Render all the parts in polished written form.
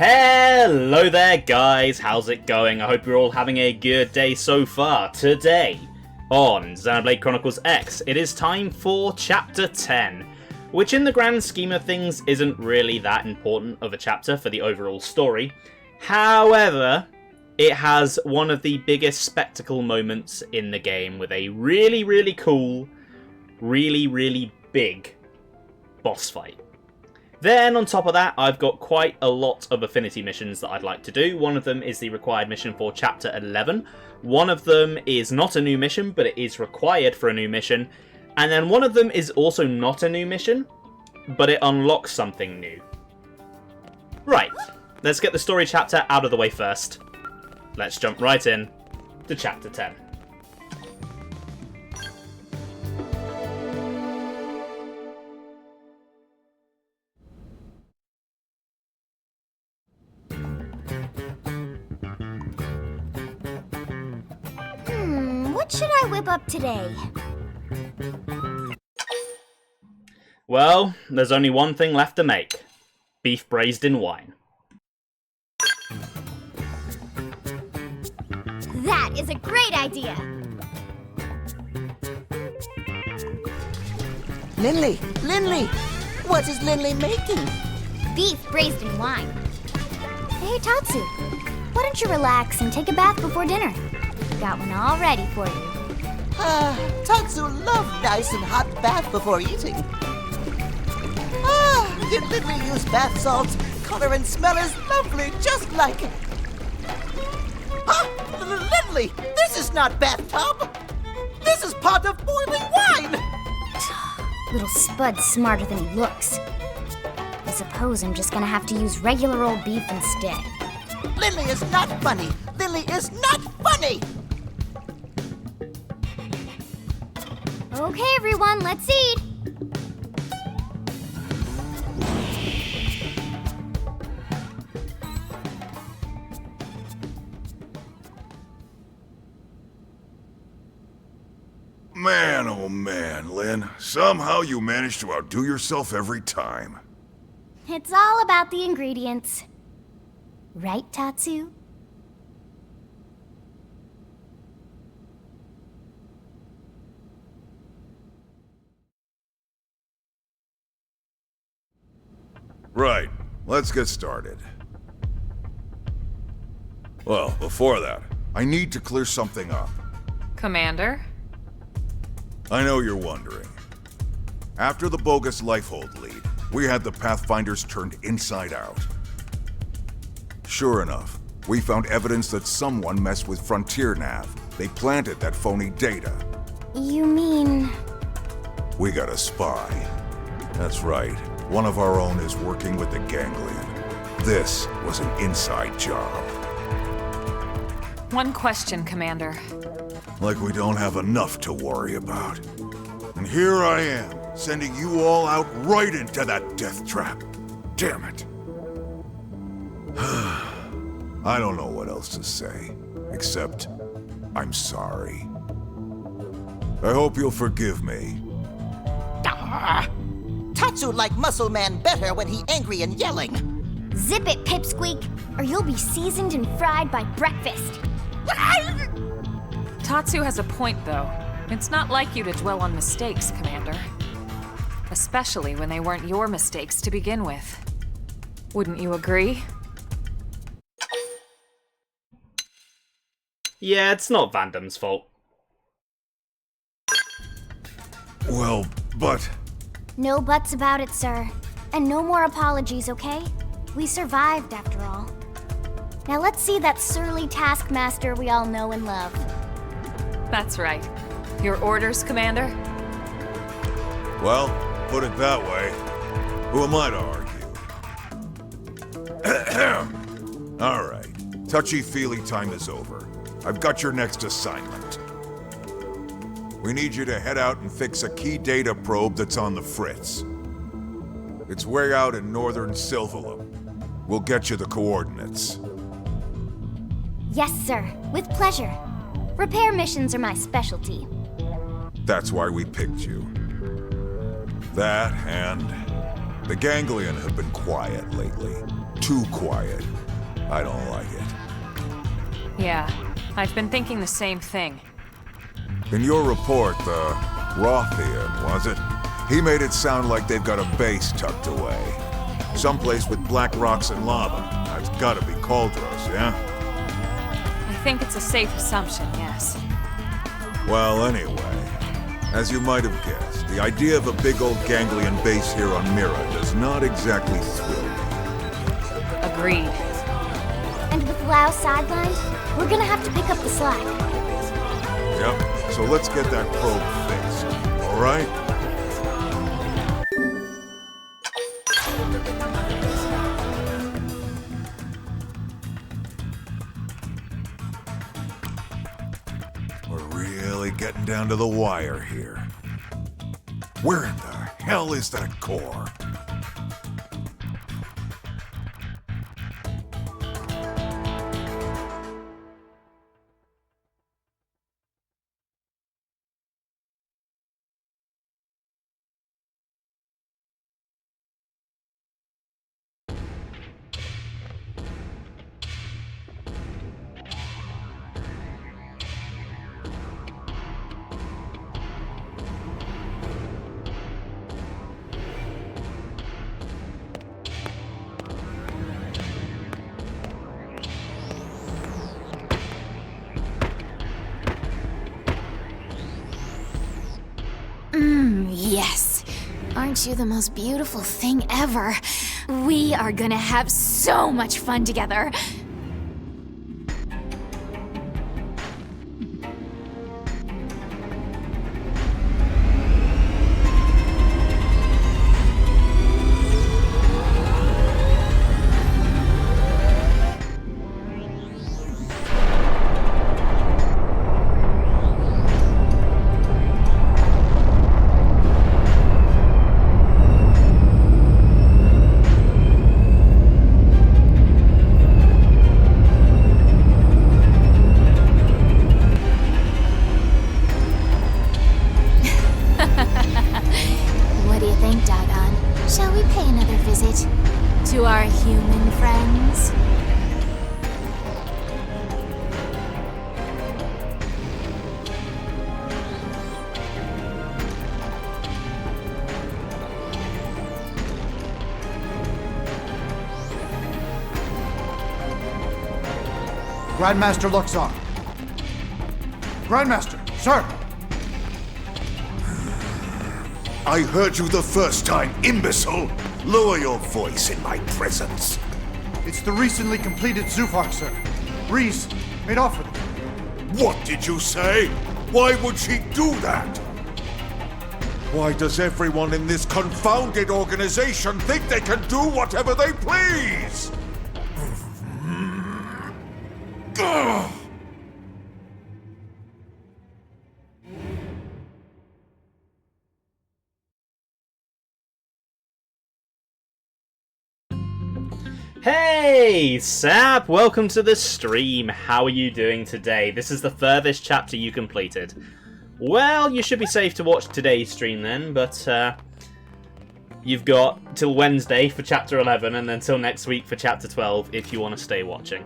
Hello there guys, how's it going? I hope you're all having a good day so far. Today, on Xenoblade Chronicles X, it is time for Chapter 10, which in the grand scheme of things isn't really that important of a chapter for the overall story. However, it has one of the biggest spectacle moments in the game with a really cool, really big boss fight. Then, on top of that, I've got quite a lot of Affinity missions that I'd like to do. One of them is the required mission for Chapter 11. One of them is not a new mission, but it is required for a new mission. And then one of them is also not a new mission, but it unlocks something new. Right, let's get the story chapter out of the way first. Let's jump right in to Chapter 10. What should I whip up today? Well, there's only one thing left to make. Beef braised in wine. That is a great idea! Lindley! What is Lindley making? Beef braised in wine. Hey, Tatsu, why don't you relax and take a bath before dinner? Got one all ready for you. Tatsu love nice and hot bath before eating. Did Lindley use bath salts? Color and smell is lovely, just like it. Lindley, this is not bathtub. This is pot of boiling wine. Little Spud's smarter than he looks. I suppose I'm just gonna have to use regular old beef instead. Lindley is not funny. Lindley is not funny. Okay, everyone, let's eat! Man, oh man, Lynn. Somehow you manage to outdo yourself every time. It's all about the ingredients. Right, Tatsu? Right, let's get started. Well, before that, I need to clear something up. Commander? I know you're wondering. After the bogus Lifehold lead, we had the Pathfinders turned inside out. Sure enough, we found evidence that someone messed with Frontier Nav. They planted that phony data. You mean... We got a spy. That's right. One of our own is working with the Ganglion. This was an inside job. One question, Commander. Like we don't have enough to worry about. And here I am, sending you all out right into that death trap. Damn it. I don't know what else to say, except I'm sorry. I hope you'll forgive me. Tatsu like Muscle Man better when he angry and yelling. Zip it, Pipsqueak, or you'll be seasoned and fried by breakfast. Tatsu has a point, though. It's not like you to dwell on mistakes, Commander. Especially when they weren't your mistakes to begin with. Wouldn't you agree? Yeah, it's not Vandam's fault. Well, but... No buts about it, sir. And no more apologies, okay? We survived, after all. Now let's see that surly taskmaster we all know and love. That's right. Your orders, Commander? Well, put it that way. Who am I to argue? All right. Touchy-feely time is over. I've got your next assignment. We need you to head out and fix a key data probe that's on the fritz. It's way out in northern Silvalum. We'll get you the coordinates. Yes, sir. With pleasure. Repair missions are my specialty. That's why we picked you. That and the Ganglion have been quiet lately. Too quiet. I don't like it. Yeah, I've been thinking the same thing. In your report, the Rothian, was it? He made it sound like they've got a base tucked away. Someplace with black rocks and lava. That's gotta be Cauldros, yeah? I think it's a safe assumption, yes. Well, anyway, as you might have guessed, the idea of a big old ganglion base here on Mira does not exactly thrill me. Agreed. And with Lao sidelined, we're gonna have to pick up the slack. Yep, so let's get that probe fixed, alright? We're really getting down to the wire here. Where in the hell is that core? Yes. Aren't you the most beautiful thing ever? We are gonna have so much fun together. What do you think, Dagon? Shall we pay another visit to our human friends? Grandmaster Luxor. Grandmaster, sir! I heard you the first time, imbecile! Lower your voice in my presence. It's the recently completed Zufar, sir. Reese made off with it. What did you say? Why would she do that? Why does everyone in this confounded organization think they can do whatever they please? Ugh. Hey, Sap! Welcome to the stream. How are you doing today? This is the furthest chapter you completed. Well, you should be safe to watch today's stream then, but you've got till Wednesday for chapter 11 and then till next week for chapter 12 if you want to stay watching.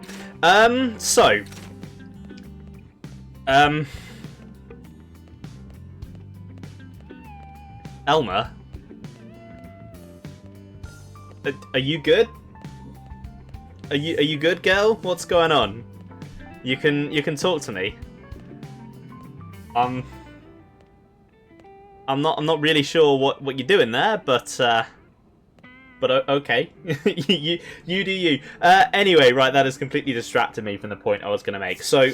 Elma? Are you good? Are you good, girl? What's going on? You can talk to me. I'm not really sure what you're doing there, but okay. you do you. Anyway, right, that has completely distracted me from the point I was going to make. So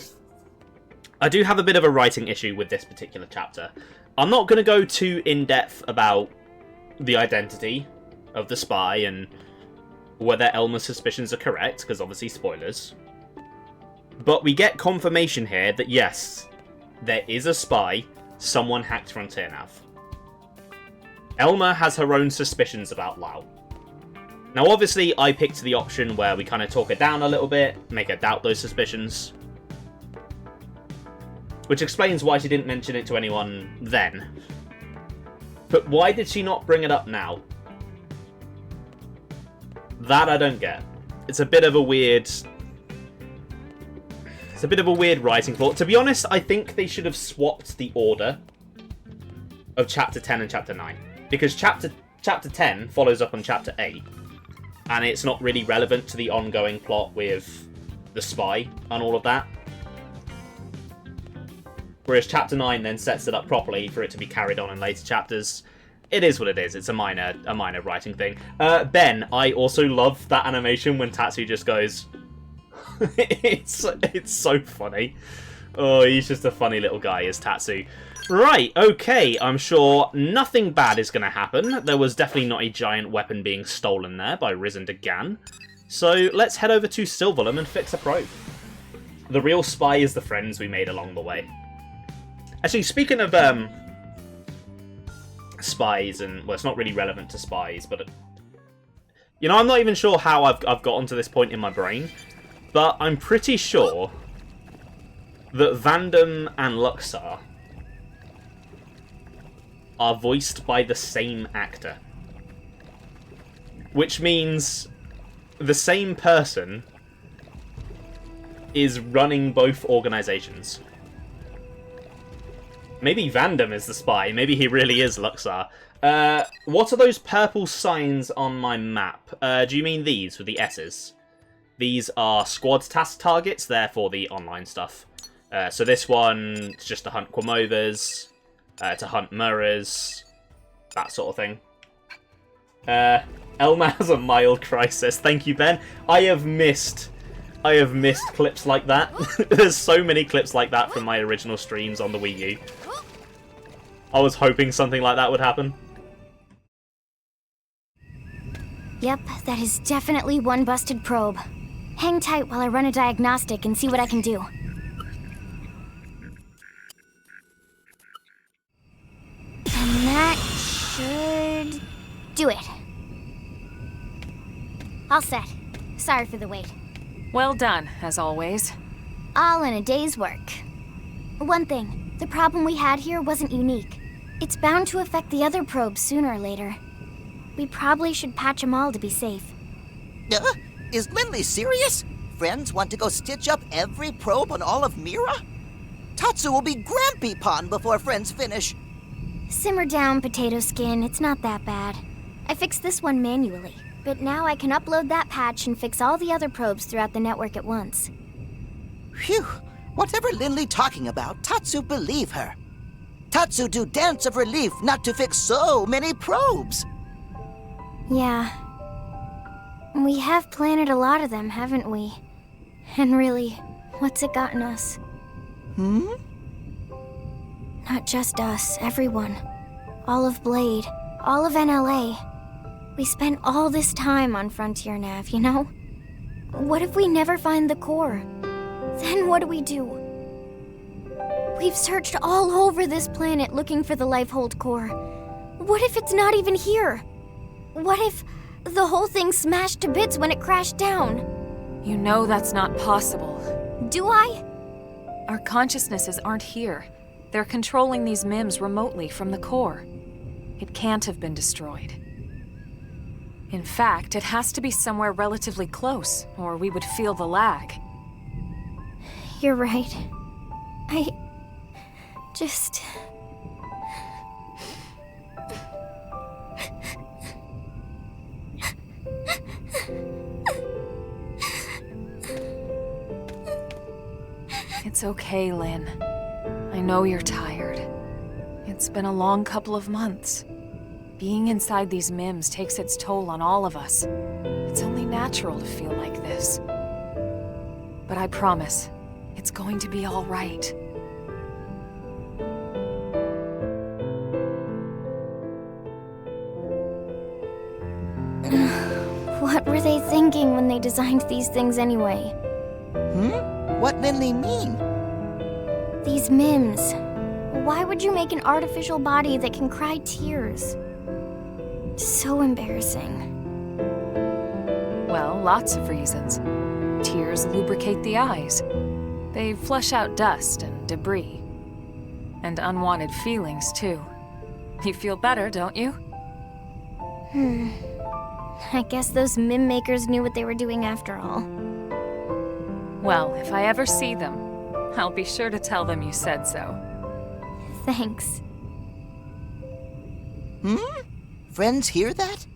I do have a bit of a writing issue with this particular chapter. I'm not going to go too in-depth about the identity of the spy and whether Elma's suspicions are correct, because obviously spoilers. But we get confirmation here that yes, there is a spy, someone hacked Frontier Nav. Elma has her own suspicions about Lao. Now obviously I picked the option where we kind of talk her down a little bit, make her doubt those suspicions. Which explains why she didn't mention it to anyone then. But why did she not bring it up now? That I don't get. It's a bit of a weird It's a bit of a weird writing flaw. To be honest, I think they should have swapped the order of Chapter 10 and Chapter 9. Because Chapter 10 follows up on Chapter 8. And it's not really relevant to the ongoing plot with the spy and all of that. Whereas Chapter 9 then sets it up properly for it to be carried on in later chapters. It is what it is. It's a minor writing thing. Ben, I also love that animation when Tatsu just goes... it's so funny. Oh, he's just a funny little guy, is Tatsu. Right, okay, I'm sure nothing bad is going to happen. There was definitely not a giant weapon being stolen there by Risen Dagan. So let's head over to Silverlum and fix a probe. The real spy is the friends we made along the way. Actually, speaking of spies, and well, it's not really relevant to spies, but you know, I'm not even sure how I've gotten to this point in my brain, but I'm pretty sure that Vandam and Luxar are voiced by the same actor, which means the same person is running both organizations. Maybe Vandam is the spy. Maybe he really is Luxar. What are those purple signs on my map? Do you mean these with the S's? These are squad task targets. They're for the online stuff. So this one is just to hunt Quamovas, to hunt Murras, that sort of thing. Elma has a mild crisis. Thank you, Ben. I have missed clips like that. There's so many clips like that from my original streams on the Wii U. I was hoping something like that would happen. Yep, that is definitely one busted probe. Hang tight while I run a diagnostic and see what I can do. And that should do it. All set. Sorry for the wait. Well done, as always. All in a day's work. One thing, the problem we had here wasn't unique. It's bound to affect the other probes sooner or later. We probably should patch them all to be safe. Is Lindley serious? Friends want to go stitch up every probe on all of Mira? Tatsu will be Grampy Pond before Friends finish. Simmer down, Potato Skin. It's not that bad. I fixed this one manually, but now I can upload that patch and fix all the other probes throughout the network at once. Phew. Whatever Lindley talking about, Tatsu believe her. Tatsu do dance of relief not to fix so many probes. Yeah. We have planted a lot of them, haven't we? And really, what's it gotten us? Not just us, everyone. All of Blade, all of NLA. We spent all this time on Frontier Nav, you know? What if we never find the core? Then what do we do? We've searched all over this planet looking for the Lifehold core. What if it's not even here? What if the whole thing smashed to bits when it crashed down? You know that's not possible. Do I? Our consciousnesses aren't here. They're controlling these MIMs remotely from the core. It can't have been destroyed. In fact, it has to be somewhere relatively close, or we would feel the lag. You're right. I just... It's okay, Lynn. I know you're tired. It's been a long couple of months. Being inside these MIMs takes its toll on all of us. It's only natural to feel like this. But I promise, it's going to be all right. What were they thinking when they designed these things anyway? What Lindley mean? These MIMs. Why would you make an artificial body that can cry tears? So embarrassing. Well, lots of reasons. Tears lubricate the eyes. They flush out dust and debris. And unwanted feelings, too. You feel better, don't you? I guess those MIM makers knew what they were doing after all. Well, if I ever see them, I'll be sure to tell them you said so. Thanks. Friends hear that?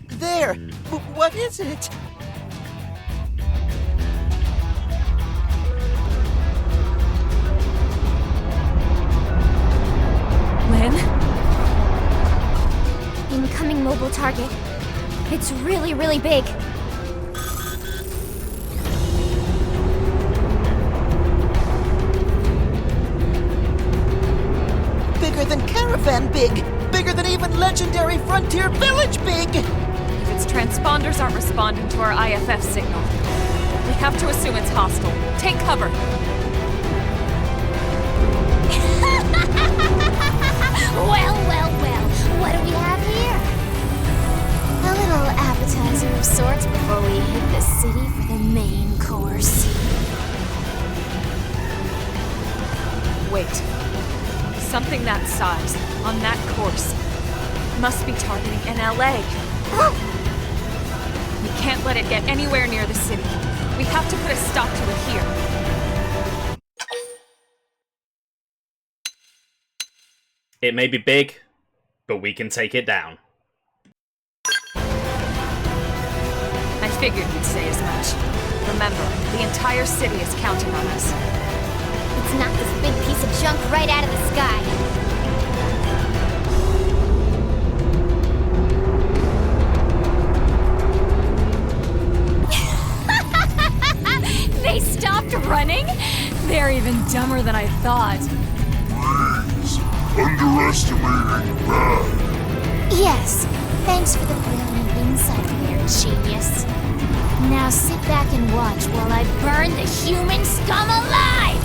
There! What is it? Lynn? Incoming mobile target. It's really, really big. Bigger than Caravan big! Bigger than even legendary Frontier Village big! If its transponders aren't responding to our IFF signal, we have to assume it's hostile. Take cover. Well, well, well. What do we have here? A little appetizer of sorts before we hit the city for the main course. Wait. Something that size, on that course, must be targeting NLA. We can't let it get anywhere near the city. We have to put a stop to it here. It may be big, but we can take it down. I figured you'd say as much. Remember, the entire city is counting on us. Let's knock this big piece of junk right out of the sky. They stopped running? They're even dumber than I thought. Underestimating bad. Yes, thanks for the brilliant insight there, genius. Now sit back and watch while I burn the human scum alive!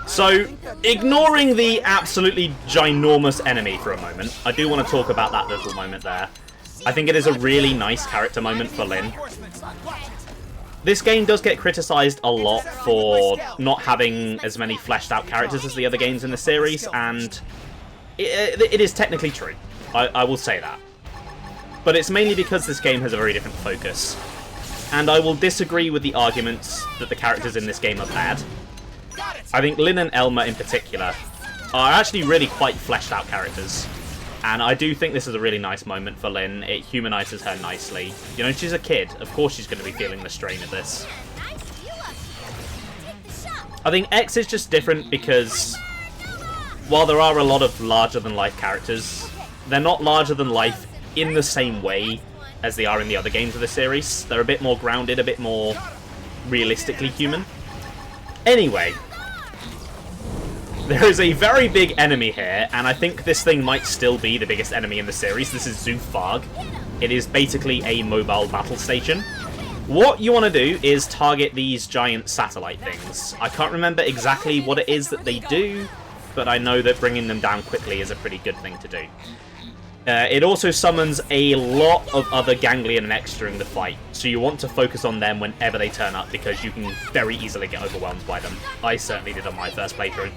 So, ignoring the absolutely ginormous enemy for a moment, I do want to talk about that little moment there. I think it is a really nice character moment for Lynn. This game does get criticised a lot for not having as many fleshed out characters as the other games in the series, and it is technically true. I will say that. But it's mainly because this game has a very different focus. And I will disagree with the arguments that the characters in this game are bad. I think Lynn and Elma in particular are actually really quite fleshed out characters. And I do think this is a really nice moment for Lynn. It humanises her nicely. You know, she's a kid. Of course she's going to be feeling the strain of this. I think X is just different because while there are a lot of larger-than-life characters, they're not larger-than-life in the same way as they are in the other games of the series. They're a bit more grounded, a bit more realistically human. Anyway, there is a very big enemy here, and I think this thing might still be the biggest enemy in the series. This is Xenoblade. It is basically a mobile battle station. What you want to do is target these giant satellite things. I can't remember exactly what it is that they do, but I know that bringing them down quickly is a pretty good thing to do. It also summons a lot of other ganglion mechs during the fight, so you want to focus on them whenever they turn up because you can very easily get overwhelmed by them. I certainly did on my first playthrough.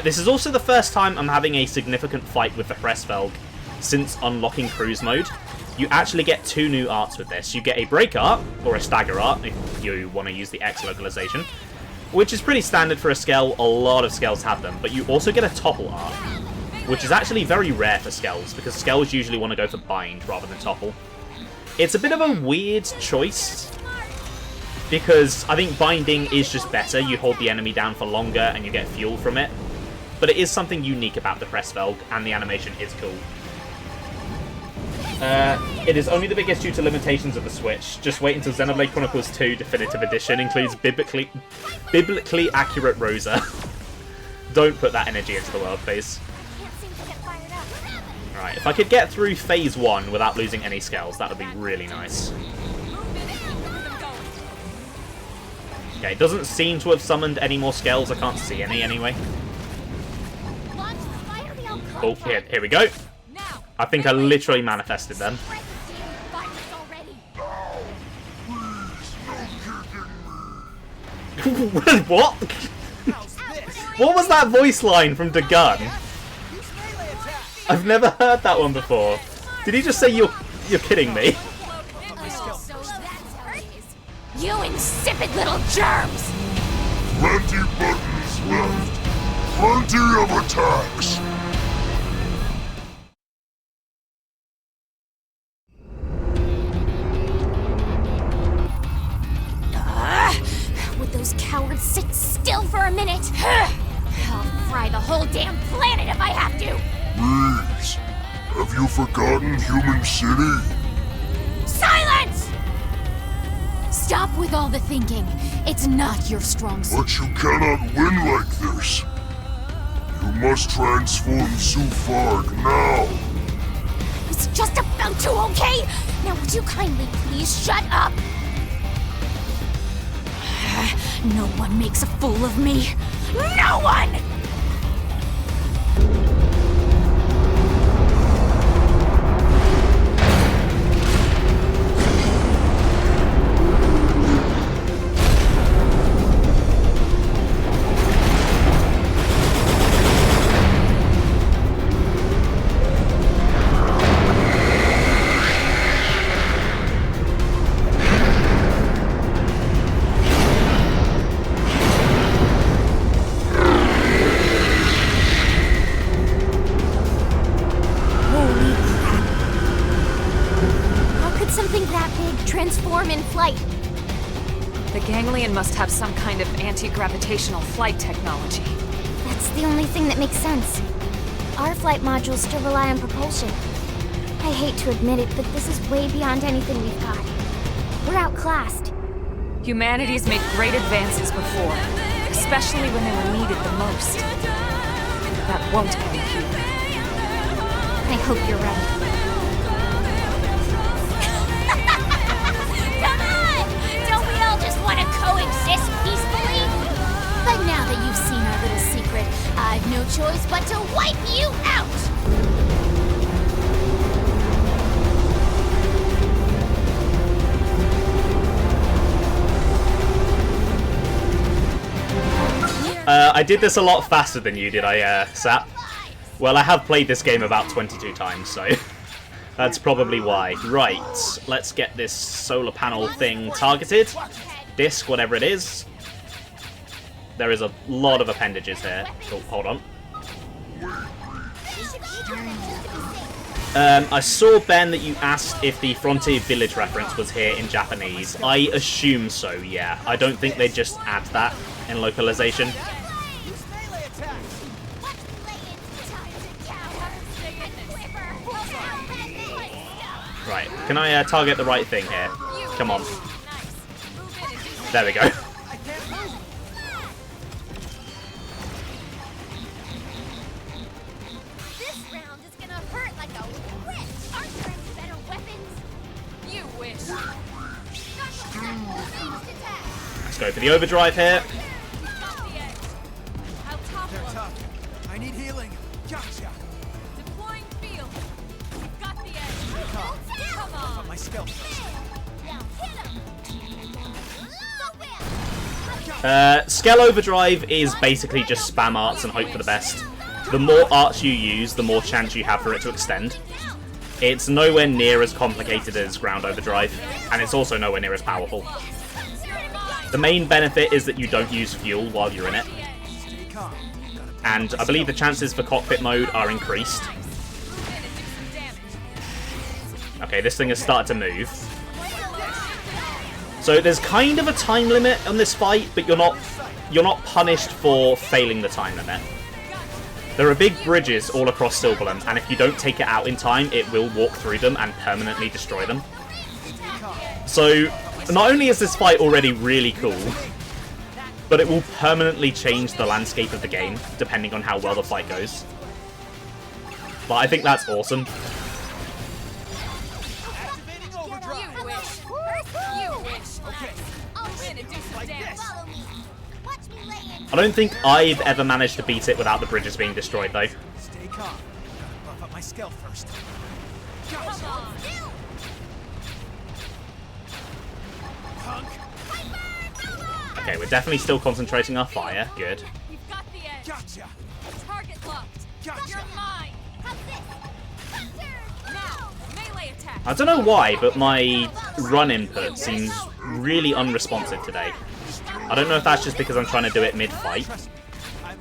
This is also the first time I'm having a significant fight with the Hresvelg since unlocking cruise mode. You actually get two new arts with this. You get a break art, or a stagger art, if you want to use the X localization, which is pretty standard for a Skell. A lot of Skells have them, but you also get a topple art, which is actually very rare for Skells, because Skells usually want to go for bind rather than topple. It's a bit of a weird choice, because I think binding is just better. You hold the enemy down for longer and you get fuel from it. But it is something unique about the Hresvelg, and the animation is cool. It is only the biggest due to limitations of the Switch. Just wait until Xenoblade Chronicles 2 Definitive Edition includes biblically accurate Rosa. Don't put that energy into the world, please. Alright, if I could get through Phase 1 without losing any Skells, that would be really nice. Okay, it doesn't seem to have summoned any more Skells. I can't see any anyway. Oh, here we go. I think I literally manifested them. What? What was that voice line from Dagun? I've never heard that one before. Did he just say you're kidding me? You insipid little germs! Plenty buttons left. Plenty of attacks. Would those cowards sit still for a minute? I'll fry the whole damn planet if I have to! Please, have you forgotten Human City? Silence! Stop with all the thinking. It's not your strong suit. But you cannot win like this. You must transform Zufarg now. I was just about to, okay? Now would you kindly please shut up? No one makes a fool of me. No one! Transform in flight. The ganglion must have some kind of anti-gravitational flight technology. That's the only thing that makes sense. Our flight modules still rely on propulsion. I hate to admit it, but this is way beyond anything we've got. We're outclassed. Humanity's made great advances before, especially when they were needed the most. That won't end here. I hope you're right. Want to coexist peacefully? But now that you've seen our little secret, I've no choice but to wipe you out! I did this a lot faster than you did, Sap. Well, I have played this game about 22 times, so that's probably why. Right, let's get this solar panel thing targeted. Disc, whatever it is. There is a lot of appendages here. Oh, hold on. I saw, Ben, that you asked if the Frontier Village reference was here in Japanese. I assume so, yeah. I don't think they just add that in localization. Right, can I target the right thing here? Come on. There we go. This round is gonna hurt like a whip. Aren't friends better weapons? You wish. Let's go for the overdrive here. They're tough. I need healing. Gotcha. Deploying field. We've got the edge. Come on. My skill. Scale Overdrive is basically just spam arts and hope for the best. The more arts you use, the more chance you have for it to extend. It's nowhere near as complicated as Ground Overdrive, and it's also nowhere near as powerful. The main benefit is that you don't use fuel while you're in it. And I believe the chances for cockpit mode are increased. Okay, this thing has started to move. So there's kind of a time limit on this fight, but you're not punished for failing the time limit. There are big bridges all across Silverland, and if you don't take it out in time, it will walk through them and permanently destroy them. So not only is this fight already really cool, but it will permanently change the landscape of the game, depending on how well the fight goes. But I think that's awesome. I don't think I've ever managed to beat it without the bridges being destroyed, though. Stay calm. Buff up my skill first. Okay, we're definitely still concentrating our fire. Good. We've got the edge. Gotcha! Target locked. Gotcha! You're mine. Now, melee attack. I don't know why, but my run input seems really unresponsive today. I don't know if that's just because I'm trying to do it mid-fight.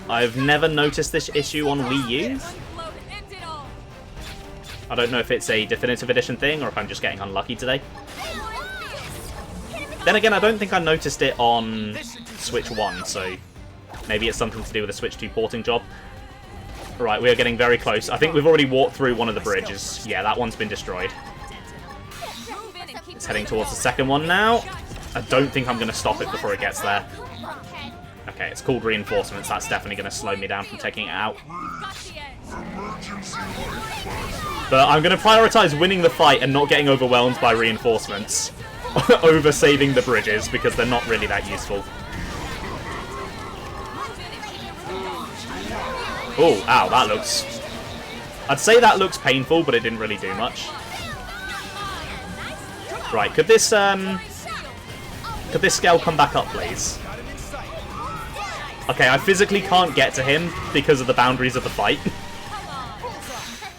I've never noticed this issue on Wii U. Load, end it all. I don't know if it's a definitive edition thing or if I'm just getting unlucky today. Then again, I don't think I noticed it on Switch 1, so maybe it's something to do with the Switch 2 porting job. Right, we are getting very close. I think we've already walked through one of the bridges. Yeah, that one's been destroyed. Move in and keep It's heading towards the second one now. I don't think I'm going to stop it before it gets there. Okay, it's called reinforcements. That's definitely going to slow me down from taking it out. got the edge. But I'm going to prioritize winning the fight and not getting overwhelmed by reinforcements over saving the bridges because they're not really that useful. Oh, ow, that looks... I'd say that looks painful, but it didn't really do much. Right, could this scale come back up, please? Okay, I physically can't get to him because of the boundaries of the fight.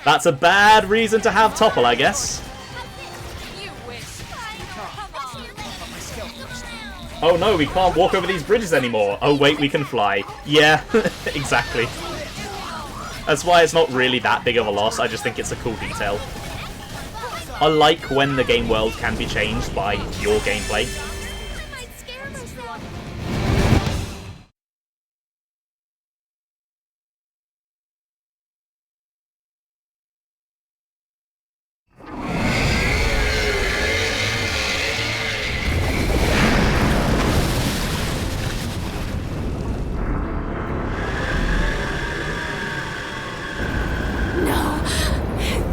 That's a bad reason to have Topple, I guess. You wish. Oh no, we can't walk over these bridges anymore. Oh wait, we can fly. Yeah, exactly. That's why it's not really that big of a loss, I just think it's a cool detail. I like when the game world can be changed by your gameplay.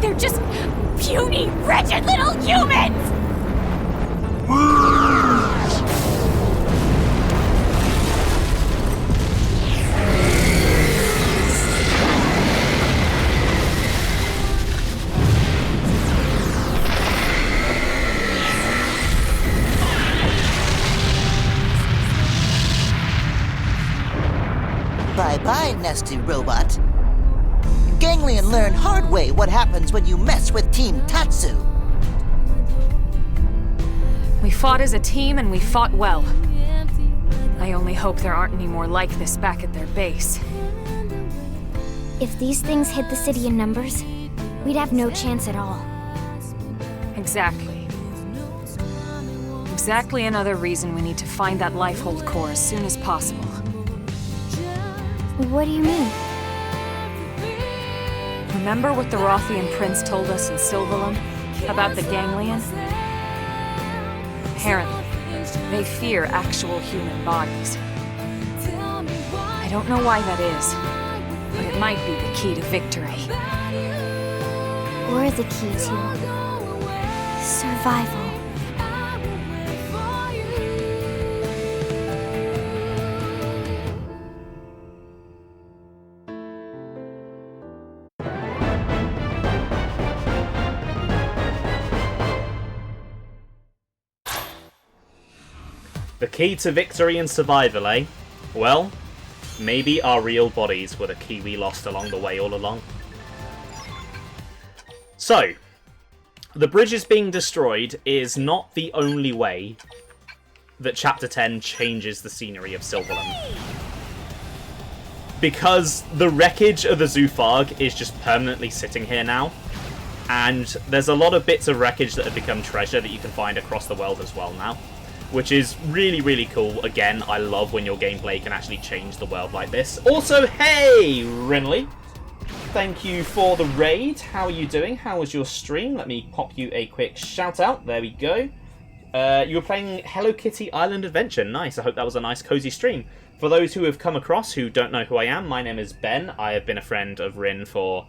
They're just puny, wretched little humans! Bye-bye, nasty robot. Ganglion learned hard way what happens when you mess with Team Tatsu. We fought as a team and we fought well. I only hope there aren't any more like this back at their base. If these things hit the city in numbers, we'd have no chance at all. Exactly. Exactly another reason we need to find that Lifehold core as soon as possible. What do you mean? Remember what the Rothian prince told us in Silvalum about the Ganglion? Apparently, they fear actual human bodies. I don't know why that is, but it might be the key to victory. Or the key to survival. The key to victory and survival, eh? Well, maybe our real bodies were the key we lost along the way all along. So, the bridges being destroyed is not the only way that Chapter 10 changes the scenery of Silverland. Because the wreckage of the Zoofarg is just permanently sitting here now, and there's a lot of bits of wreckage that have become treasure that you can find across the world as well now. Which is really, really cool. Again, I love when your gameplay can actually change the world like this. Also, hey, Renly! Thank you for the raid. How are you doing? How was your stream? Let me pop you a quick shout out. There we go. You were playing Hello Kitty Island Adventure. Nice. I hope that was a nice, cozy stream. For those who have come across who don't know who I am, my name is Ben. I have been a friend of Rin for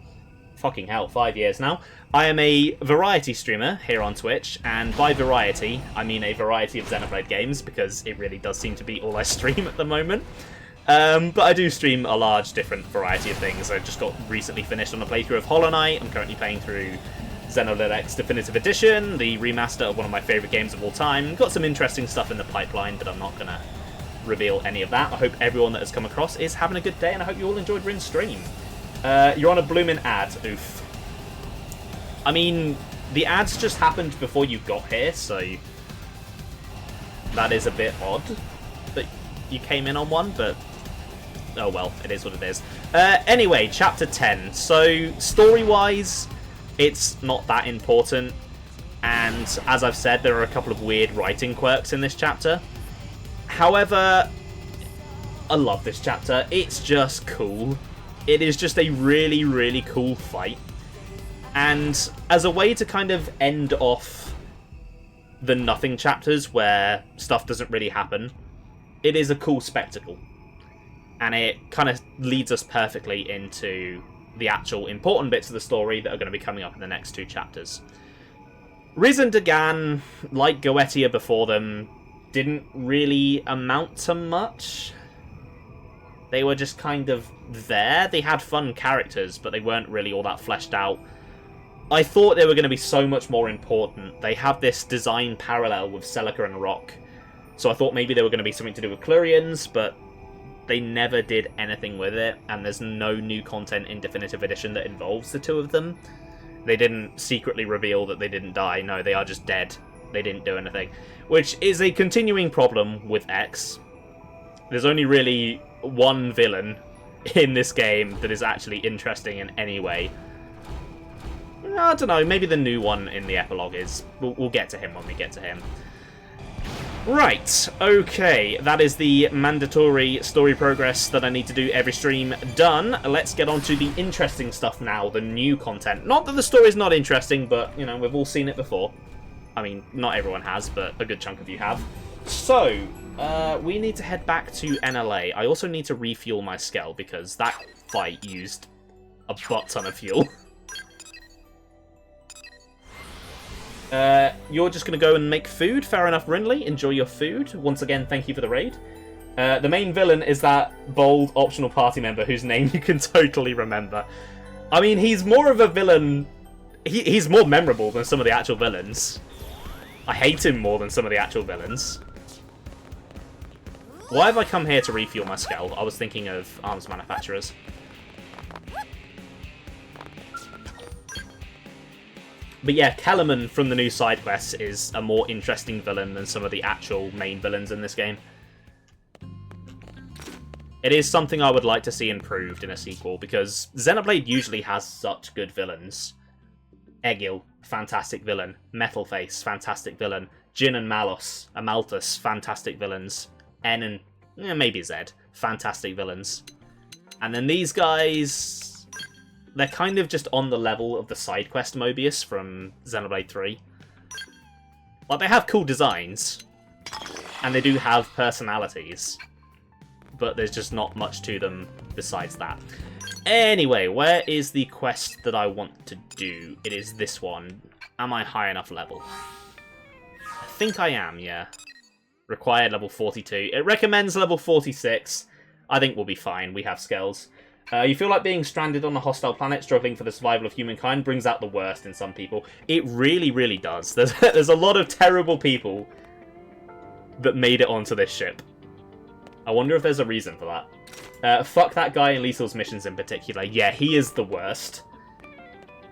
fucking hell, 5 years now. I am a variety streamer here on Twitch, and by variety, I mean a variety of Xenoblade games, because it really does seem to be all I stream at the moment. But I do stream a large different variety of things. I just got recently finished on a playthrough of Hollow Knight. I'm currently playing through Xenoblade X Definitive Edition, the remaster of one of my favourite games of all time. Got some interesting stuff in the pipeline, but I'm not gonna reveal any of that. I hope everyone that has come across is having a good day, and I hope you all enjoyed Rin's stream. You're on a blooming ad, oof. I mean, the ads just happened before you got here, so that is a bit odd that you came in on one, but oh well, it is what it is. Anyway, chapter 10. So, story-wise, it's not that important, and as I've said, there are a couple of weird writing quirks in this chapter. However, I love this chapter. It's just cool. It is just a really, really cool fight. And as a way to kind of end off the nothing chapters where stuff doesn't really happen, it is a cool spectacle. And it kind of leads us perfectly into the actual important bits of the story that are going to be coming up in the next 2 chapters. Riz and Dagan, like Goetia before them, didn't really amount to much. They were just kind of there. They had fun characters, but they weren't really all that fleshed out. I thought they were going to be so much more important. They have this design parallel with Celica and Rock, so I thought maybe they were going to be something to do with Clurians, but they never did anything with it, and there's no new content in Definitive Edition that involves the 2 of them. They didn't secretly reveal that they didn't die. No, they are just dead. They didn't do anything. Which is a continuing problem with X. There's only really one villain in this game that is actually interesting in any way. I don't know, maybe the new one in the epilogue is. We'll get to him when we get to him. Right, okay, that is the mandatory story progress that I need to do every stream done. Let's get on to the interesting stuff now, the new content. Not that the story's not interesting, but, you know, we've all seen it before. I mean, not everyone has, but a good chunk of you have. So, we need to head back to NLA. I also need to refuel my Skell, because that fight used a butt ton of fuel. You're just going to go and make food. Fair enough, Rinley. Enjoy your food. Once again, thank you for the raid. The main villain is that bold optional party member whose name you can totally remember. I mean, he's more of a villain... He's more memorable than some of the actual villains. I hate him more than some of the actual villains. Why have I come here to refuel my Skell? I was thinking of arms manufacturers. But yeah, Kellerman from the new side quests is a more interesting villain than some of the actual main villains in this game. It is something I would like to see improved in a sequel, because Xenoblade usually has such good villains. Egil, fantastic villain. Metalface, fantastic villain. Jin and Amaltus, fantastic villains. N and maybe Zed, fantastic villains. And then these guys... They're kind of just on the level of the side quest Mobius from Xenoblade 3. Like, they have cool designs, and they do have personalities, but there's just not much to them besides that. Anyway, where is the quest that I want to do? It is this one. Am I high enough level? I think I am, yeah. Required level 42. It recommends level 46. I think we'll be fine. We have skills. You feel like being stranded on a hostile planet, struggling for the survival of humankind, brings out the worst in some people. It really, really does. There's a lot of terrible people that made it onto this ship. I wonder if there's a reason for that. Fuck that guy in Lethal's missions in particular. Yeah, he is the worst.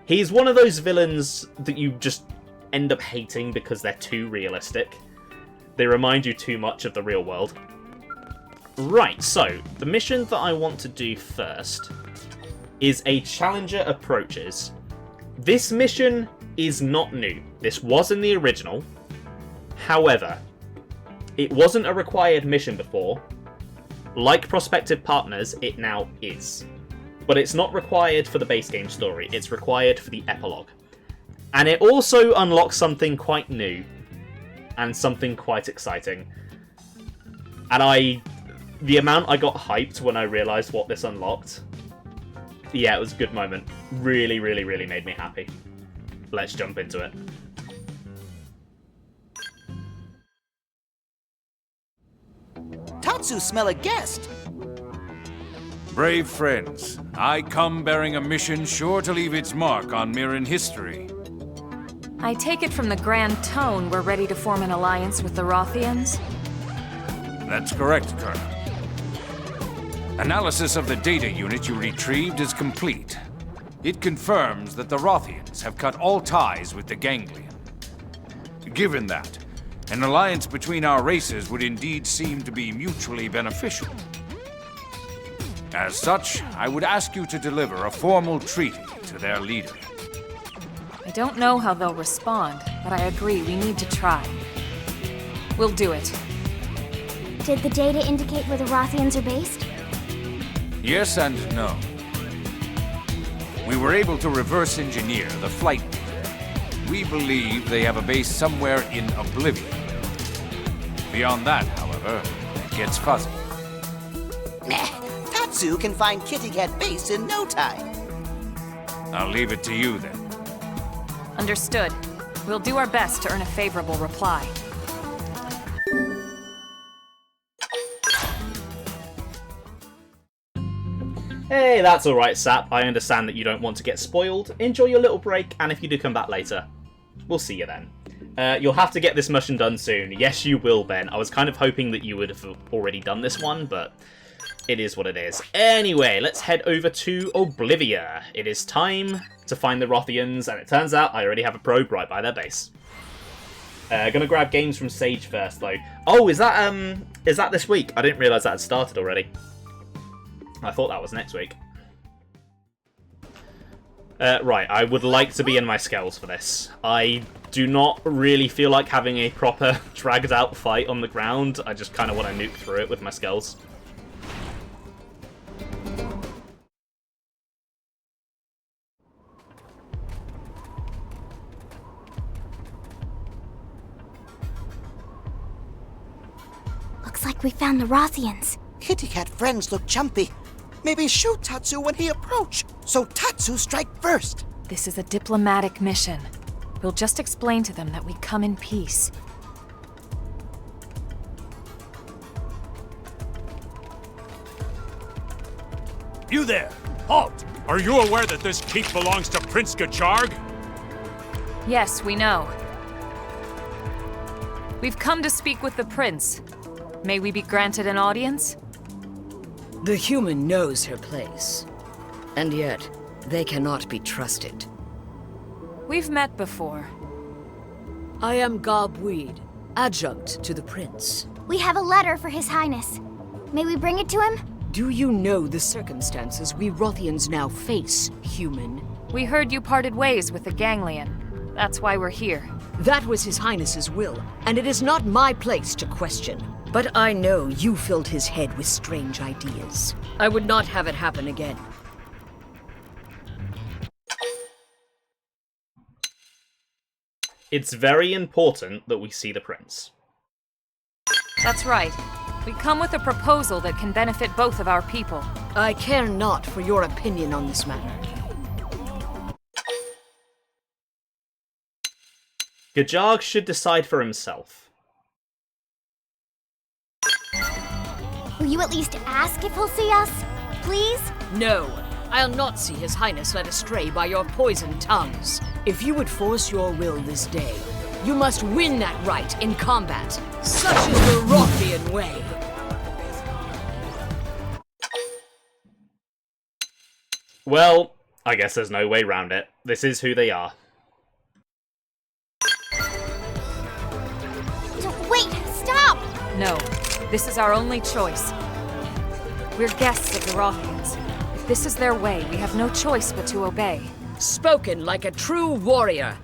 He's one of those villains that you just end up hating because they're too realistic. They remind you too much of the real world. Right, so, the mission that I want to do first is a Challenger Approaches. This mission is not new. This was in the original. However, it wasn't a required mission before. Like Prospective Partners, it now is. But it's not required for the base game story. It's required for the epilogue. And it also unlocks something quite new. And something quite exciting. And the amount I got hyped when I realised what this unlocked, yeah, it was a good moment. Really, really, really made me happy. Let's jump into it. Tatsu smell a guest. Brave friends, I come bearing a mission sure to leave its mark on Mirren history. I take it from the grand tone we're ready to form an alliance with the Rothians? That's correct, Colonel. Analysis of the data unit you retrieved is complete. It confirms that the Rothians have cut all ties with the Ganglion. Given that, an alliance between our races would indeed seem to be mutually beneficial. As such, I would ask you to deliver a formal treaty to their leader. I don't know how they'll respond, but I agree we need to try. We'll do it. Did the data indicate where the Rothians are based? Yes and no. We were able to reverse engineer the flight data. We believe they have a base somewhere in Oblivion. Beyond that, however, it gets fuzzy. Meh. Tatsu can find Kitty Cat Base in no time. I'll leave it to you then. Understood. We'll do our best to earn a favorable reply. Hey, that's alright, Sap. I understand that you don't want to get spoiled. Enjoy your little break, and if you do come back later, we'll see you then. You'll have to get this mission done soon. Yes, you will, Ben. I was kind of hoping that you would have already done this one, but it is what it is. Anyway, let's head over to Oblivia. It is time to find the Rothians, and it turns out I already have a probe right by their base. Gonna grab games from Sage first, though. Oh, is that this week? I didn't realise that had started already. I thought that was next week. Right, I would like to be in my skells for this. I do not really feel like having a proper dragged out fight on the ground. I just kind of want to nuke through it with my skells. Looks like we found the Rothians. Kitty Cat friends look jumpy. Maybe shoot Tatsu when he approach, so Tatsu strike first. This is a diplomatic mission. We'll just explain to them that we come in peace. You there! Halt! Are you aware that this keep belongs to Prince Jiarg? Yes, we know. We've come to speak with the prince. May we be granted an audience? The human knows her place, and yet they cannot be trusted. We've met before. I am Gobweed, adjunct to the prince. We have a letter for His Highness. May we bring it to him? Do you know the circumstances we Rothians now face, human? We heard you parted ways with the Ganglion. That's why we're here. That was His Highness's will, and it is not my place to question. But I know you filled his head with strange ideas. I would not have it happen again. It's very important that we see the prince. That's right. We come with a proposal that can benefit both of our people. I care not for your opinion on this matter. Jiarg should decide for himself. Will you at least ask if he'll see us? Please? No, I'll not see His Highness led astray by your poisoned tongues. If you would force your will this day, you must win that right in combat. Such is the Rothian way. Well, I guess there's no way round it. This is who they are. Wait, stop! No, this is our only choice. We're guests of the Rothians. If this is their way, we have no choice but to obey. Spoken like a true warrior.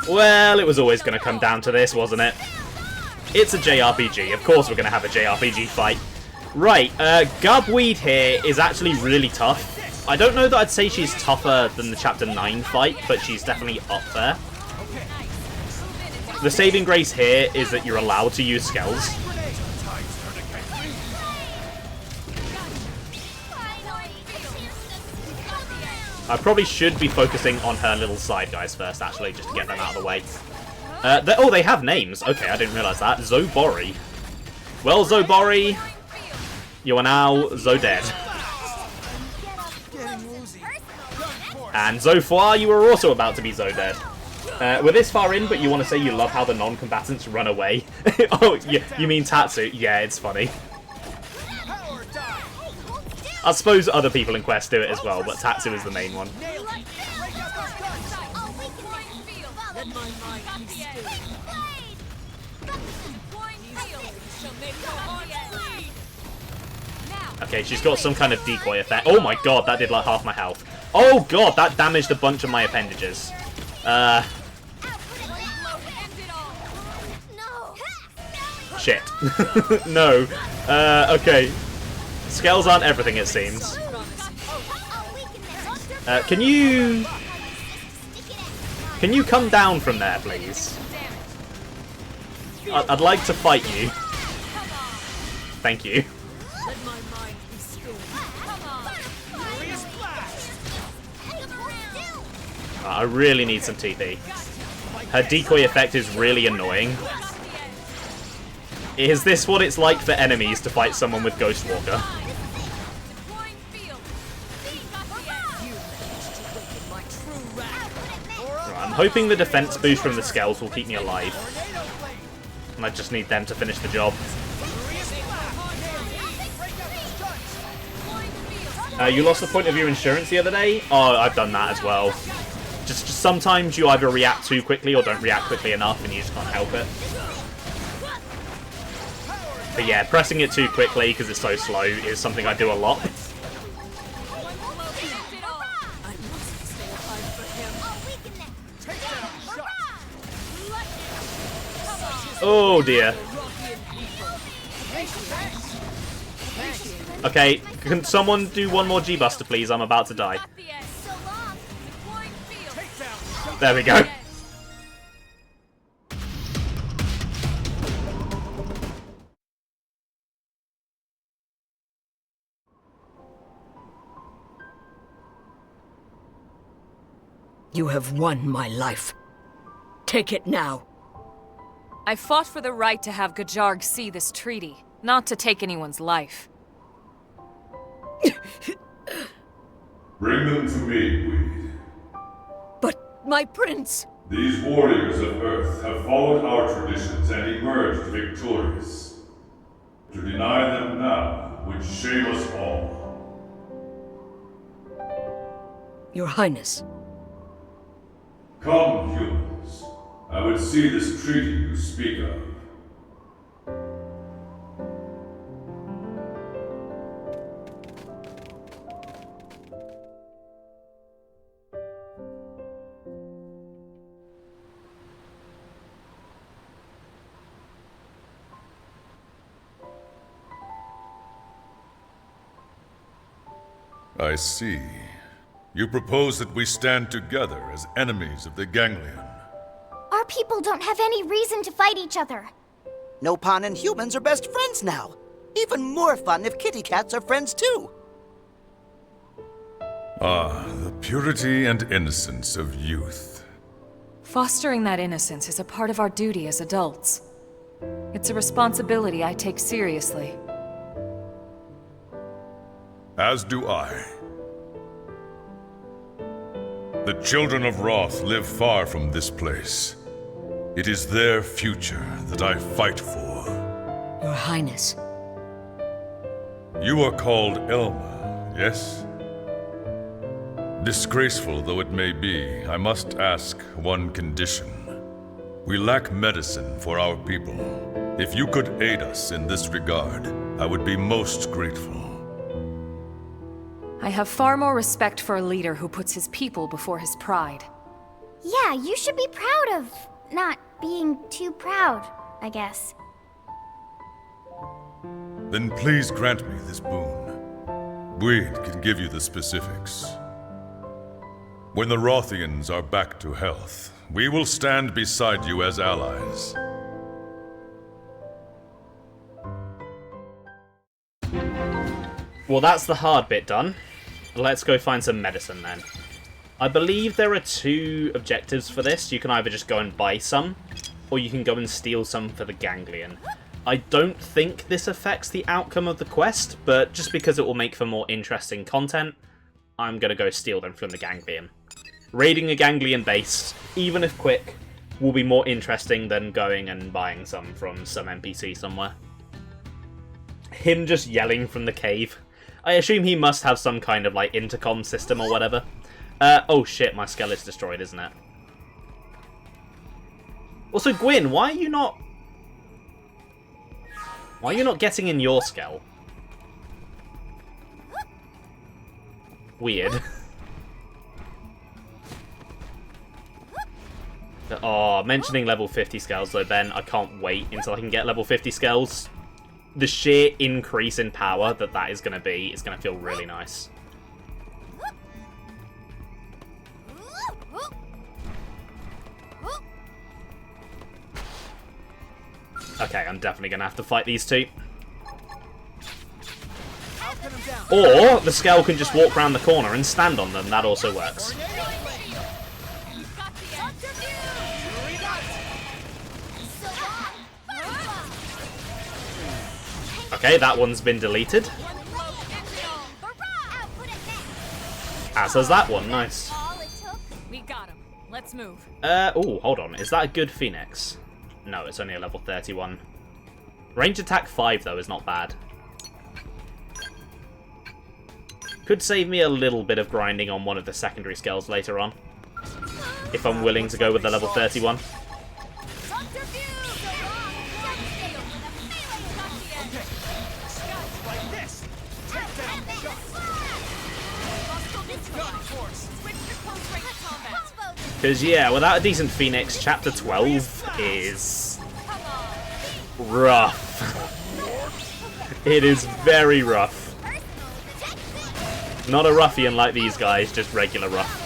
Well, it was always going to come down to this, wasn't it? It's a JRPG. Of course we're going to have a JRPG fight. Right, Gubweed here is actually really tough. I don't know that I'd say she's tougher than the Chapter 9 fight, but she's definitely up there. The saving grace here is that you're allowed to use skills. I probably should be focusing on her little side guys first, actually, just to get them out of the way. Oh, they have names. Okay, I didn't realise that. Zobori. Well, Zobori, you are now Zodead. And so far, you are also about to be so dead. We're this far in, but you want to say you love how the non-combatants run away. Oh, you mean Tatsu? Yeah, it's funny. I suppose other people in Quest do it as well, but Tatsu is the main one. Okay, she's got some kind of decoy effect. Oh my god, that did like half my health. Oh god, that damaged a bunch of my appendages. Shit. No. Okay. Scales aren't everything, it seems. Can you come down from there, please? I'd like to fight you. Thank you. I really need some TP. Her decoy effect is really annoying. Is this what it's like for enemies to fight someone with Ghostwalker? I'm hoping the defense boost from the Scales will keep me alive. And I just need them to finish the job. You lost the point of your insurance the other day? Oh, I've done that as well. Just sometimes you either react too quickly or don't react quickly enough and you just can't help it. But yeah, pressing it too quickly because it's so slow is something I do a lot. Oh dear. Okay, can someone do one more G-Buster please? I'm about to die. There we go. You have won my life. Take it now. I fought for the right to have Jiarg see this treaty, not to take anyone's life. Bring them to me, Weed. But my prince... These warriors of Earth have followed our traditions and emerged victorious. To deny them now would shame us all. Your Highness. Come, humans. I would see this treaty you speak of. I see. You propose that we stand together as enemies of the Ganglion. Our people don't have any reason to fight each other. Nopon and humans are best friends now. Even more fun if kitty cats are friends too. Ah, the purity and innocence of youth. Fostering that innocence is a part of our duty as adults. It's a responsibility I take seriously. As do I. The children of Roth live far from this place. It is their future that I fight for. Your Highness. You are called Elma, yes? Disgraceful though it may be, I must ask one condition. We lack medicine for our people. If you could aid us in this regard, I would be most grateful. I have far more respect for a leader who puts his people before his pride. Yeah, you should be proud of not being too proud, I guess. Then please grant me this boon. Bwyd can give you the specifics. When the Rothians are back to health, we will stand beside you as allies. Well, that's the hard bit done. Let's go find some medicine then. I believe there are two objectives for this. You can either just go and buy some, or you can go and steal some for the Ganglion. I don't think this affects the outcome of the quest, but just because it will make for more interesting content, I'm going to go steal them from the Ganglion. Raiding a Ganglion base, even if quick, will be more interesting than going and buying some from some NPC somewhere. Him just yelling from the cave. I assume he must have some kind of, like, intercom system or whatever. Oh shit, my skelet's destroyed, isn't it? Also, Gwyn, why are you not... Why are you not getting in your skell? Weird. Oh, mentioning level 50 skells though, Ben, I can't wait until I can get level 50 skells. The sheer increase in power that is going to be is going to feel really nice. Okay, I'm definitely going to have to fight these two. Or the Skell can just walk around the corner and stand on them. That also works. Okay, that one's been deleted. As has that one. Nice. We got him. Let's move. Oh, hold on. Is that a good Phoenix? No, it's only a level 31. Range attack 5, though, is not bad. Could save me a little bit of grinding on one of the secondary skills later on. If I'm willing to go with the level 31. Because, yeah, without a decent Phoenix, Chapter 12 is rough. It is very rough. Not a ruffian like these guys, just regular rough.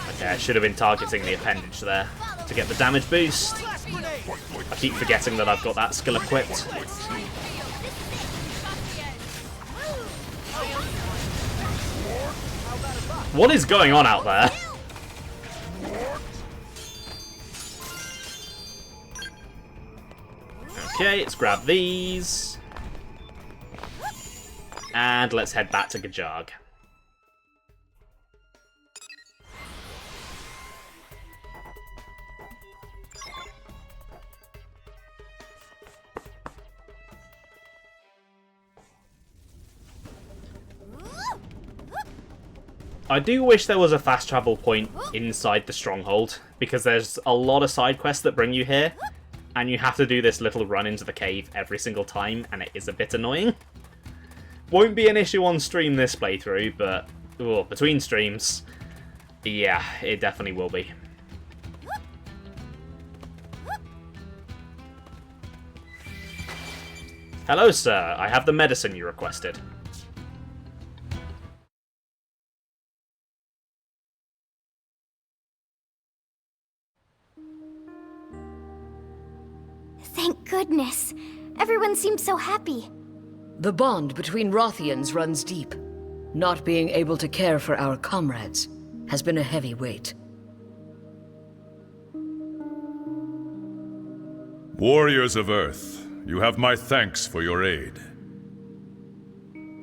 Okay, I should have been targeting the appendage there to get the damage boost. I keep forgetting that I've got that skill equipped. What is going on out there? Okay, let's grab these. And let's head back to Jiarg. I do wish there was a fast travel point inside the stronghold, because there's a lot of side quests that bring you here, and you have to do this little run into the cave every single time, and it is a bit annoying. Won't be an issue on stream this playthrough, but between streams, yeah, it definitely will be. Hello, sir. I have the medicine you requested. Thank goodness. Everyone seems so happy. The bond between Rothians runs deep. Not being able to care for our comrades has been a heavy weight. Warriors of Earth, you have my thanks for your aid.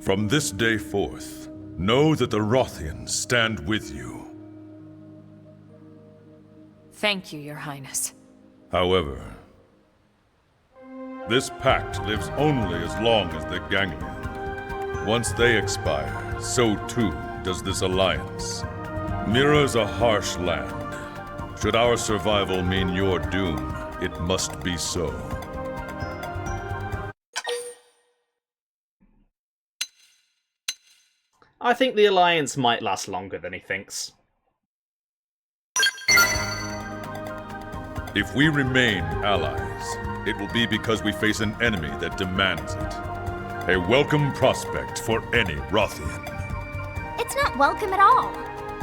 From this day forth, know that the Rothians stand with you. Thank you, Your Highness. However, this pact lives only as long as the Ganglion. Once they expire, so too does this alliance. Mira's a harsh land. Should our survival mean your doom, it must be so. I think the alliance might last longer than he thinks. If we remain allies, it will be because we face an enemy that demands it. A welcome prospect for any Rothian. It's not welcome at all.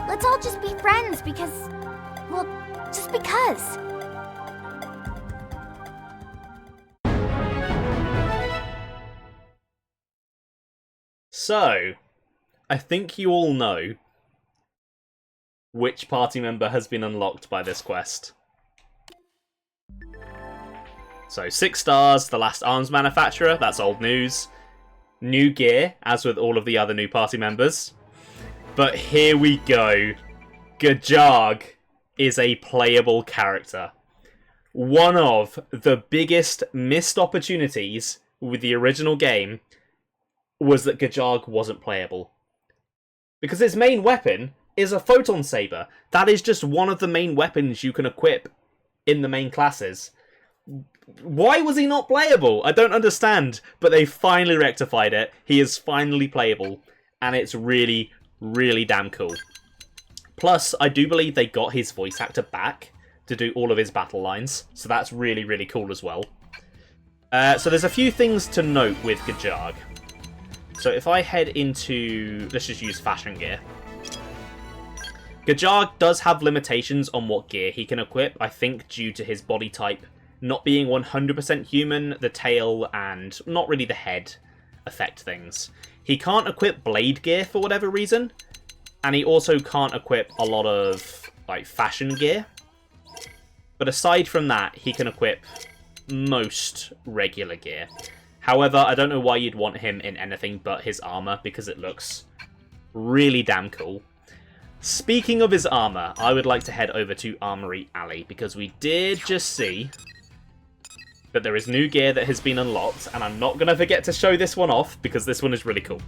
Let's all just be friends because... well, just because. So, I think you all know which party member has been unlocked by this quest. So, 6 stars, the last arms manufacturer, that's old news. New gear, as with all of the other new party members. But here we go. Jiarg is a playable character. One of the biggest missed opportunities with the original game was that Jiarg wasn't playable. Because his main weapon is a photon saber. That is just one of the main weapons you can equip in the main classes. Why was he not playable? I don't understand, but they finally rectified it. He is finally playable, and it's really, really damn cool. Plus, I do believe they got his voice actor back to do all of his battle lines, so that's really, really cool as well. So there's a few things to note with Jiarg. So if I head into... let's just use fashion gear. Jiarg does have limitations on what gear he can equip, I think due to his body type not being 100% human, the tail and not really the head affect things. He can't equip blade gear for whatever reason, and he also can't equip a lot of like fashion gear. But aside from that, he can equip most regular gear. However, I don't know why you'd want him in anything but his armor, because it looks really damn cool. Speaking of his armor, I would like to head over to Armory Alley, because we did just see that there is new gear that has been unlocked, and I'm not going to forget to show this one off, because this one is really cool.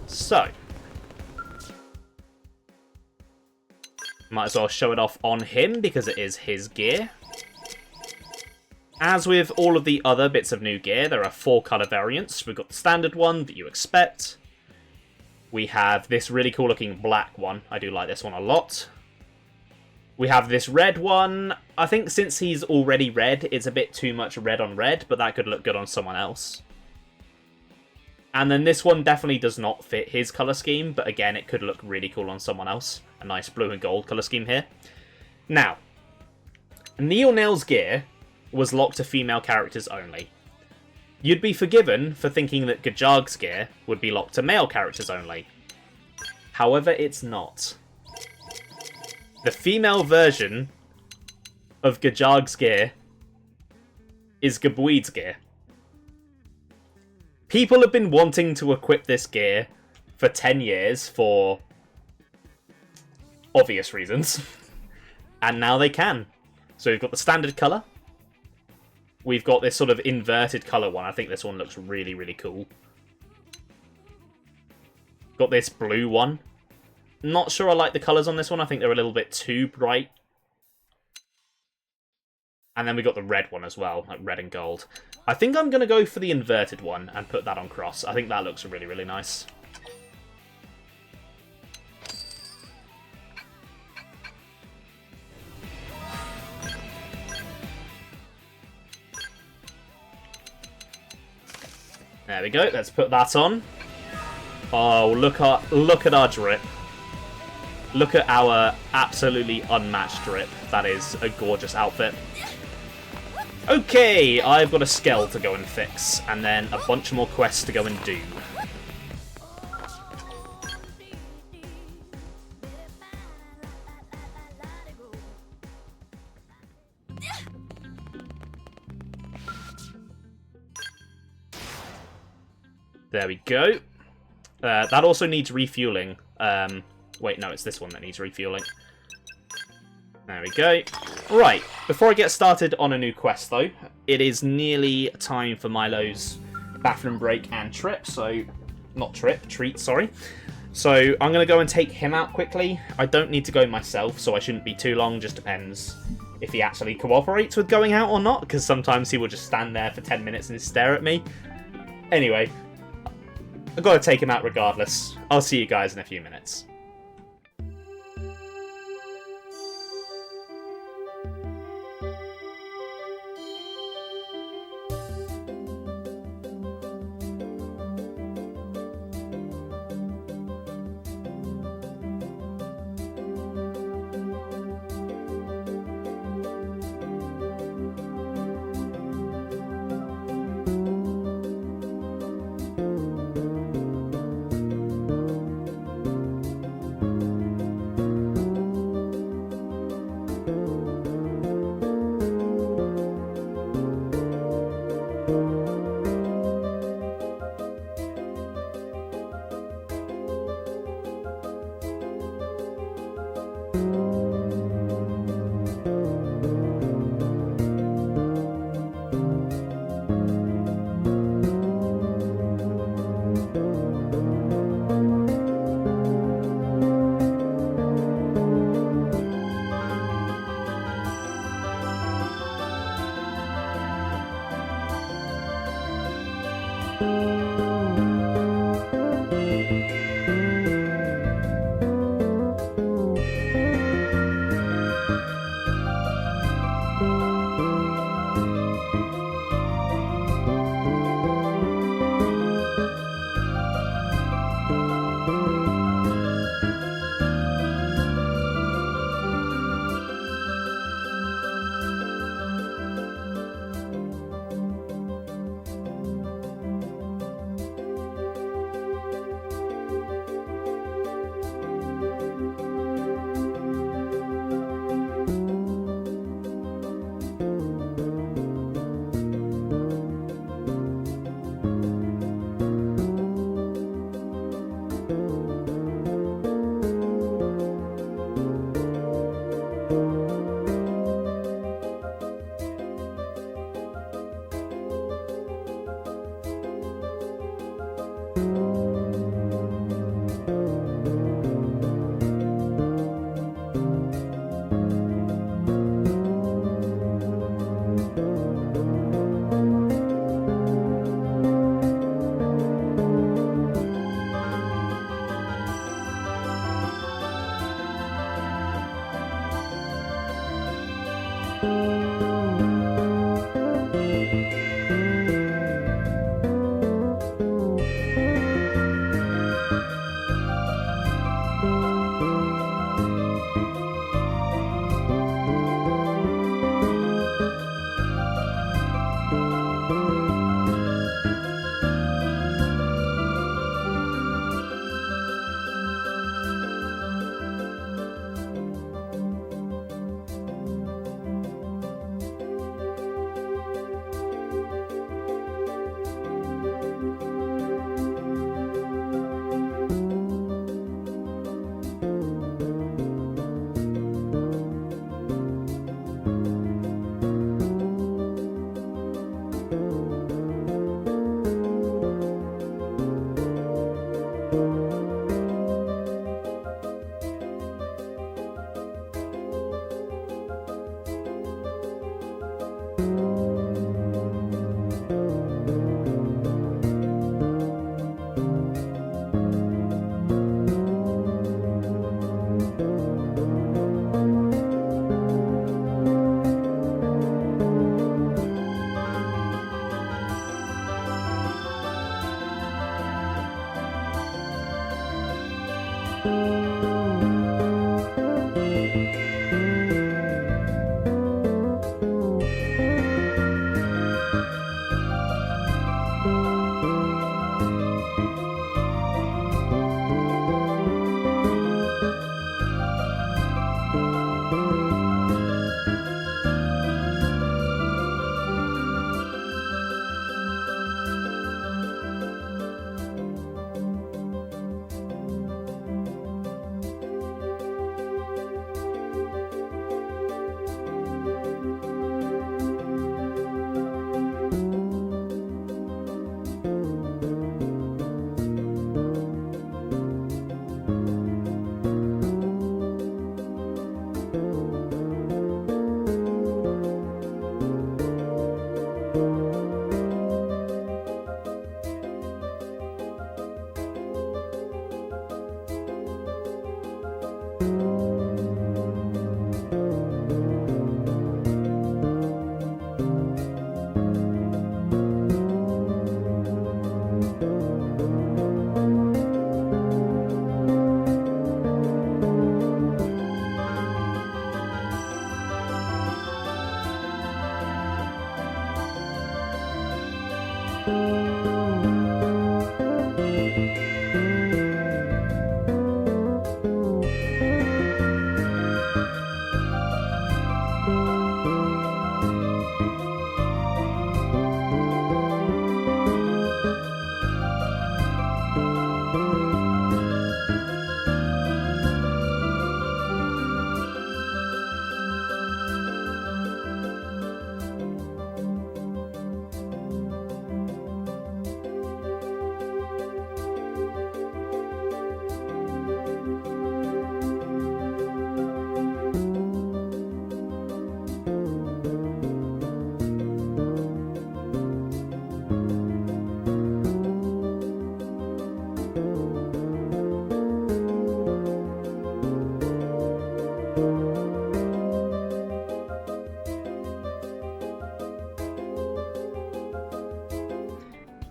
So, might as well show it off on him, because it is his gear. As with all of the other bits of new gear, there are 4 colour variants. We've got the standard one that you expect. We have this really cool looking black one. I do like this one a lot. We have this red one. I think since he's already red, it's a bit too much red on red, but that could look good on someone else. And then this one definitely does not fit his colour scheme, but again, it could look really cool on someone else. A nice blue and gold colour scheme here. Now, Neil Nail's gear was locked to female characters only. You'd be forgiven for thinking that Jiarg's gear would be locked to male characters only. However, it's not. The female version of Jiarg's gear is Gabuid's gear. People have been wanting to equip this gear for 10 years for obvious reasons. And now they can. So we've got the standard colour. We've got this sort of inverted colour one. I think this one looks really, really cool. Got this blue one. Not sure I like the colours on this one. I think they're a little bit too bright. And then we got the red one as well, like red and gold. I think I'm going to go for the inverted one and put that on cross. I think that looks really, really nice. There we go, let's put that on. Oh, look at our drip. Look at our absolutely unmatched drip. That is a gorgeous outfit. Okay, I've got a skell to go and fix, and then a bunch more quests to go and do. There we go. That also needs refueling. Wait, no, it's this one that needs refueling. There we go. Right, before I get started on a new quest, though, it is nearly time for Milo's bathroom break and trip, so... treat, sorry. So, I'm going to go and take him out quickly. I don't need to go myself, so I shouldn't be too long, just depends if he actually cooperates with going out or not, because sometimes he will just stand there for 10 minutes and stare at me. Anyway, I've got to take him out regardless. I'll see you guys in a few minutes.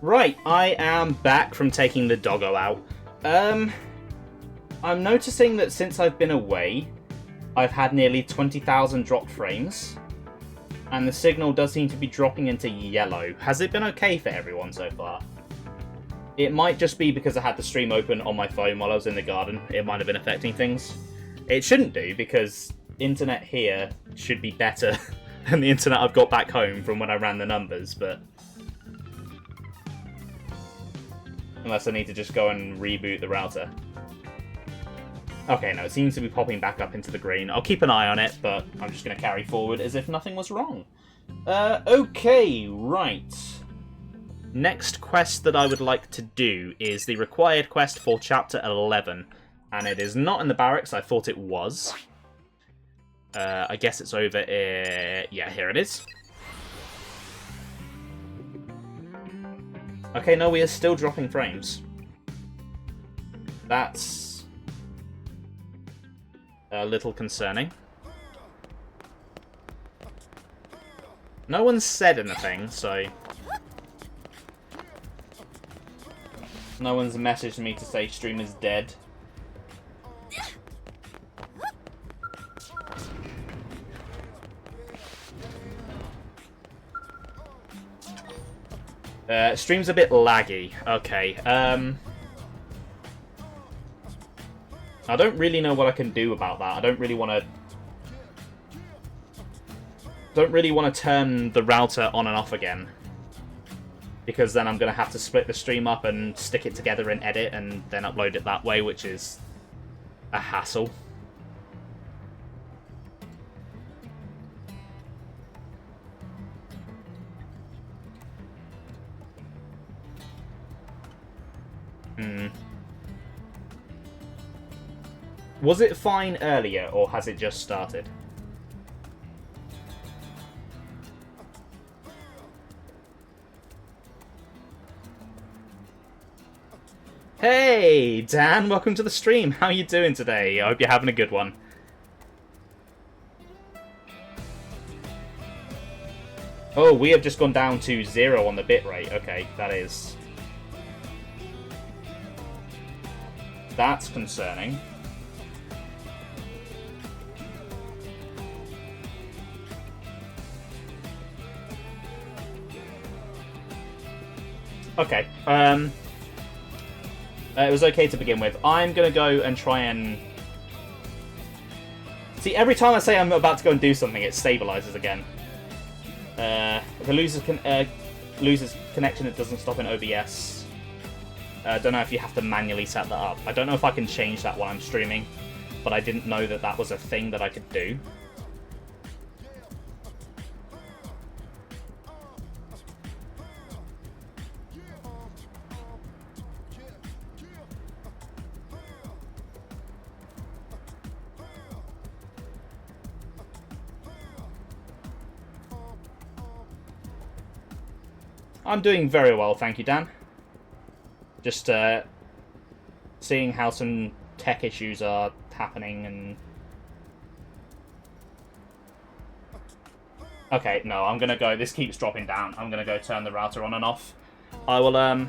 Right, I am back from taking the doggo out. I'm noticing that since I've been away, I've had nearly 20,000 dropped frames, and the signal does seem to be dropping into yellow. Has it been okay for everyone so far? It might just be because I had the stream open on my phone while I was in the garden. It might have been affecting things. It shouldn't do, because internet here should be better than the internet I've got back home from when I ran the numbers, but... unless I need to just go and reboot the router. Okay, no, it seems to be popping back up into the green. I'll keep an eye on it, but I'm just going to carry forward as if nothing was wrong. Okay, right. Next quest that I would like to do is the required quest for Chapter 11. And it is not in the barracks, I thought it was. I guess it's over here. Yeah, here it is. Okay, no, we are still dropping frames. That's a little concerning. No one said anything, so... no one's messaged me to say stream is dead. Stream's a bit laggy. Okay, I don't really know what I can do about that. I don't really want to turn the router on and off again, because then I'm going to have to split the stream up and stick it together in edit and then upload it that way, which is a hassle. Was it fine earlier, or has it just started? Hey, Dan, welcome to the stream. How are you doing today? I hope you're having a good one. Oh, we have just gone down to 0 on the bitrate. Okay, that is... That's concerning. Okay. It was okay to begin with. I'm gonna go and try and... See, every time I say I'm about to go and do something, it stabilizes again. If it loses connection, it doesn't stop in OBS. I don't know if you have to manually set that up. I don't know if I can change that while I'm streaming, but I didn't know that that was a thing that I could do. I'm doing very well, thank you, Dan. Just seeing how some tech issues are happening and... Okay, no, I'm gonna go... This keeps dropping down. I'm gonna go turn the router on and off. I will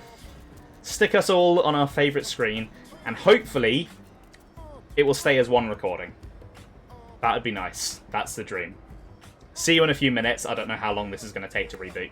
stick us all on our favourite screen, and hopefully it will stay as one recording. That would be nice. That's the dream. See you in a few minutes. I don't know how long this is going to take to reboot.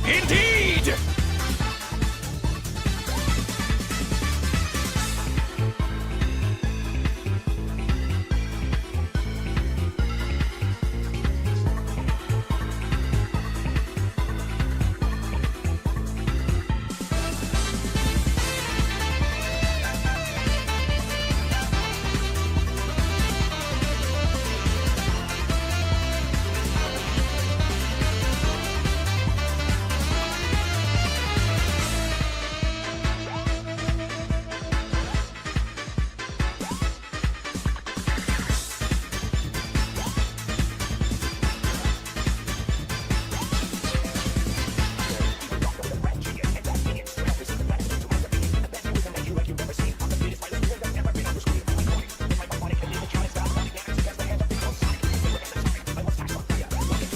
Indeed!